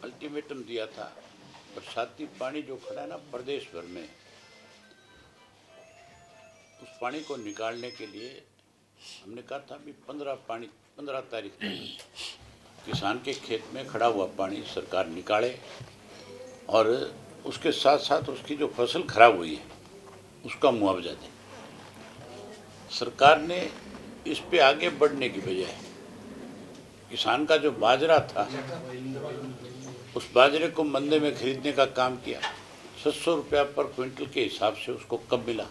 Ultimatum दिया था। बरसाती पानी जो खड़ा है ना प्रदेश भर में, उस पानी को निकालने के लिए हमने कहा था अभी 15 तारीख तक किसान के खेत में खड़ा हुआ पानी सरकार निकाले और उसके साथ साथ उसकी जो फसल खराब हुई है उसका मुआवजा दे। सरकार ने इस पे आगे बढ़ने की बजाय किसान का जो बाजरा था उस बाजरे को मंडी में खरीदने का काम किया। 700 रुपया पर क्विंटल के हिसाब से उसको कब मिला।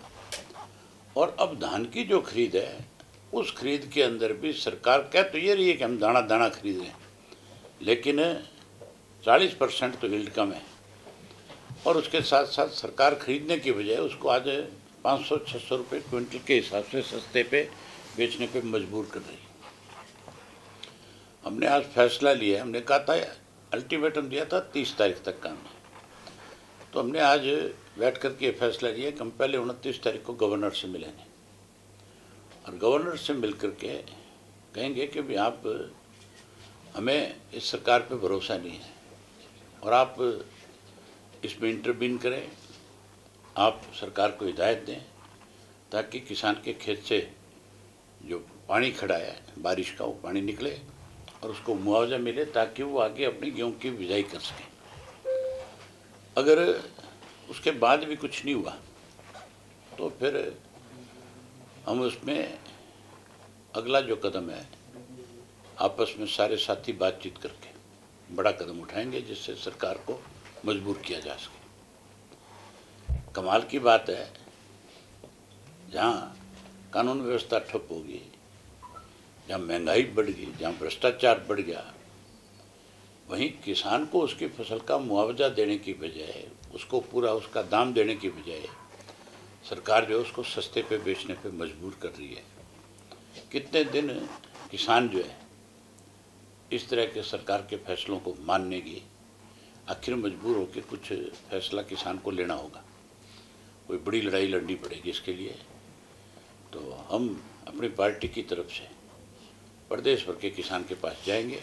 और अब धान की जो खरीद है उस खरीद के अंदर भी सरकार कह तो ये रही है कि हम दाना दाना खरीद रहे हैं, लेकिन 40% तो यील्ड कम है और उसके साथ साथ सरकार खरीदने की बजाय उसको आज 500-600 रुपये क्विंटल के हिसाब से सस्ते पे बेचने पे मजबूर कर रही है। हमने आज फैसला लिया, हमने कहा था अल्टीमेटम दिया था 30 तारीख तक काम है, तो हमने आज बैठ करके ये फैसला लिया कि हम पहले 29 तारीख को गवर्नर से मिलेंगे और गवर्नर से मिल करके कहेंगे कि भाई आप हमें इस सरकार पे भरोसा नहीं है और आप इसमें इंटरवीन करें, आप सरकार को हिदायत दें ताकि किसान के खेत से जो पानी खड़ा है बारिश का वो पानी निकले और उसको मुआवजा मिले ताकि वो आगे अपनी गेहूं की बिजाई कर सकें। अगर उसके बाद भी कुछ नहीं हुआ तो फिर हम उसमें अगला जो कदम है आपस में सारे साथी बातचीत करके बड़ा कदम उठाएंगे जिससे सरकार को मजबूर किया जा सके। कमाल की बात है, जहाँ कानून व्यवस्था ठप होगी, जहाँ महंगाई बढ़ गई, जहाँ भ्रष्टाचार बढ़ गया, वहीं किसान को उसकी फसल का मुआवजा देने की बजाय, उसको पूरा उसका दाम देने की बजाय सरकार जो है उसको सस्ते पे बेचने पे मजबूर कर रही है। कितने दिन किसान जो है इस तरह के सरकार के फैसलों को मानने की आखिर मजबूर होकर कुछ फैसला किसान को लेना होगा, कोई बड़ी लड़ाई लड़नी पड़ेगी इसके लिए। तो हम अपनी पार्टी की तरफ से प्रदेश भर के किसान के पास जाएंगे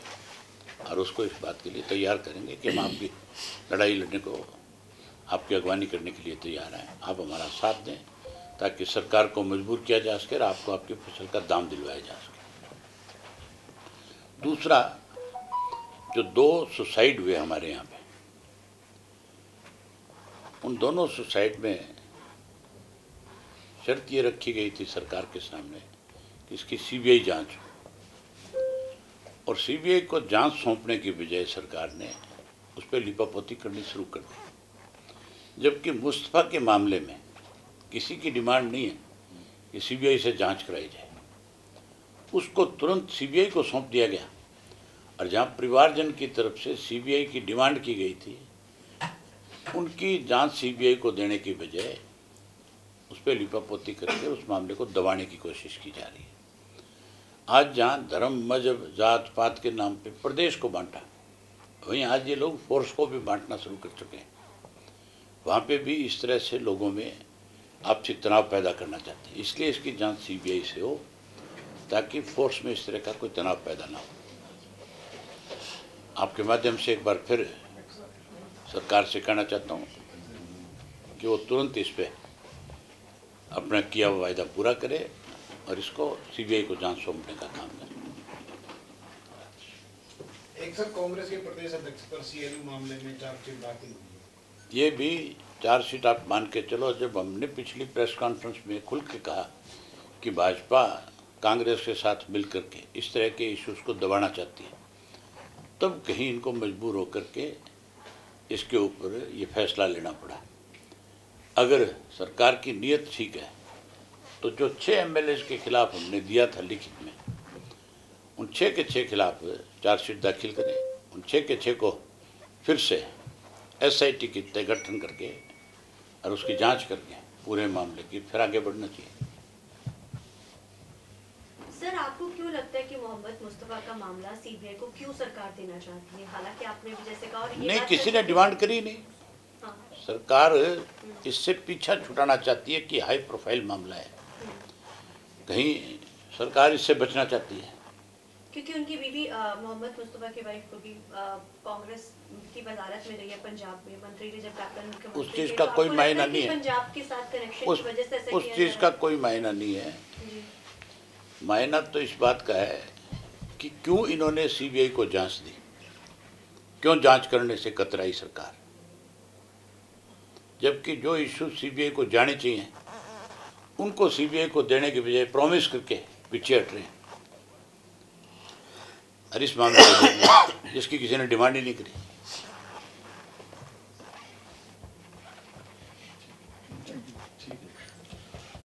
और उसको इस बात के लिए तैयार करेंगे कि हम आपकी लड़ाई लड़ने को, आपकी अगवानी करने के लिए तैयार हैं, आप हमारा साथ दें ताकि सरकार को मजबूर किया जा सके और आपको आपकी फसल का दाम दिलवाया जा सके। दूसरा, जो 2 सुसाइड हुए हमारे यहाँ पे, उन दोनों सुसाइड में शर्त ये रखी गई थी सरकार के सामने कि इसकी सीबीआई जांच हो और सीबीआई को जांच सौंपने की बजाय सरकार ने उस पर लिपापोती करनी शुरू कर दी। जबकि मुस्तफा के मामले में किसी की डिमांड नहीं है कि सीबीआई से जांच कराई जाए, उसको तुरंत सीबीआई को सौंप दिया गया। और जहां परिवारजन की तरफ से सीबीआई की डिमांड की गई थी, उनकी जांच सीबीआई को देने की बजाय उस पर लिपापोती करके उस मामले को दबाने की कोशिश की जा रही है। आज जहां धर्म, मजहब, जात पात के नाम पे प्रदेश को बांटा, वहीं आज ये लोग फोर्स को भी बांटना शुरू कर चुके हैं। वहाँ पे भी इस तरह से लोगों में आपसी तनाव पैदा करना चाहते हैं। इसलिए इसकी जांच सीबीआई से हो ताकि फोर्स में इस तरह का कोई तनाव पैदा ना हो। आपके माध्यम से एक बार फिर सरकार से कहना चाहता हूँ कि वो तुरंत इस पे अपना किया हुआ वायदा पूरा करे और इसको सीबीआई को जांच सौंपने का काम करे। एक सर, कांग्रेस के प्रदेश अध्यक्ष पर सीएलयू मामले में चार्जशीट दाखिल हुई है। ये भी चार्जशीट आप मान के चलो। जब हमने पिछली प्रेस कॉन्फ्रेंस में खुल के कहा कि भाजपा कांग्रेस के साथ मिल करके इस तरह के इश्यूज को दबाना चाहती है, तब कहीं इनको मजबूर होकर के इसके ऊपर ये फैसला लेना पड़ा। अगर सरकार की नीयत ठीक है तो जो 6 एमएलए के खिलाफ हमने दिया था लिखित में, उन 6 के 6 खिलाफ चार्जशीट दाखिल करें, उन 6 के 6 को फिर से एसआईटी की तय गठन करके और उसकी जांच करके पूरे मामले की फिर आगे बढ़ना चाहिए। सर, आपको क्यों लगता है कि मोहम्मद मुस्तफा का मामला सीबीआई को क्यों सरकार देना चाहती है? हालांकि आपने भी जैसे कहा, और नहीं, किसी ने डिमांड करी नहीं। हाँ। सरकार इससे पीछा छुटाना चाहती है कि हाई प्रोफाइल मामला है, कहीं सरकार इससे बचना चाहती है। क्योंकि उनकी बीवी मोहम्मद मुस्तफा की वाइफ को भी कांग्रेस की वजारत में रही है पंजाब में, मंत्री ने जब कैप्टन मुख्यमंत्री उस चीज़ थे, का तो कोई आपको मायना लगता है नहीं कि है। पंजाब के साथ कनेक्शन उस की वजह से ऐसा उस किया चीज़ जा का रहा कोई मायना नहीं है। है? जी मायना तो इस बात का है कि क्यों इन्होंने सीबीआई को जांच दी, क्यों जांच करने से कतराई सरकार, जबकि जो इश्यू सीबीआई को जाने चाहिए उनको सीबीआई को देने के बजाय प्रॉमिस करके पीछे हट रहे हैं। और इस मामले में जिसकी किसी ने डिमांड ही नहीं करी।